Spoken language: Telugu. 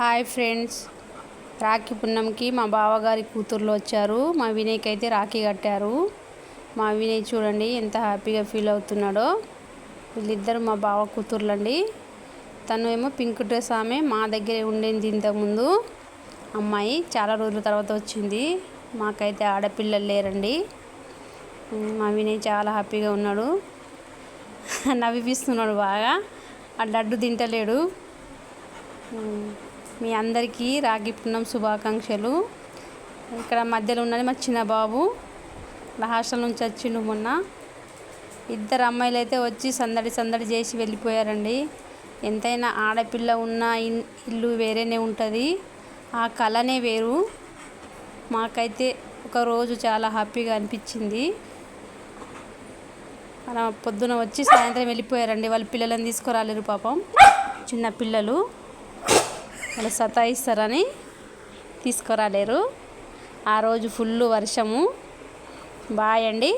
హాయ్ ఫ్రెండ్స్, రాఖీ పున్నంకి మా బావగారి కూతుర్లు వచ్చారు. మా వినయ్కి అయితే రాఖీ కట్టారు. మా వినయ్ చూడండి ఎంత హ్యాపీగా ఫీల్ అవుతున్నాడో. వీళ్ళిద్దరు మా బావ కూతుర్లండి. తను ఏమో పింక్ డ్రెస్ ఆమె మా దగ్గరే ఉండేది ఇంతకుముందు. అమ్మాయి చాలా రోజుల తర్వాత వచ్చింది. మాకైతే ఆడపిల్లలు లేరండి. మా వినయ్ చాలా హ్యాపీగా ఉన్నాడు. నవ్విపిస్తున్నాడు బాగా. ఆ లడ్డు తింటలేడు. మీ అందరికీ రాఖీ పున్నం శుభాకాంక్షలు. ఇక్కడ మధ్యలో ఉన్నది మా చిన్న బాబు, హాస్టల్ నుంచి వచ్చిండు మొన్న. ఇద్దరు అమ్మాయిలు అయితే వచ్చి సందడి సందడి చేసి వెళ్ళిపోయారండి. ఎంతైనా ఆడపిల్ల ఉన్న ఇల్లు వేరేనే ఉంటుంది, ఆ కళనే వేరు. మాకైతే ఒకరోజు చాలా హ్యాపీగా అనిపించింది. అలా పొద్దున వచ్చి సాయంత్రం వెళ్ళిపోయారండి. వాళ్ళ పిల్లలను తీసుకురాలేరు పాపం, చిన్న పిల్లలు వాళ్ళు సతాయిస్తారని తీసుకురాలేరు. ఆ రోజు ఫుల్ వర్షము. బాయ్ అండి.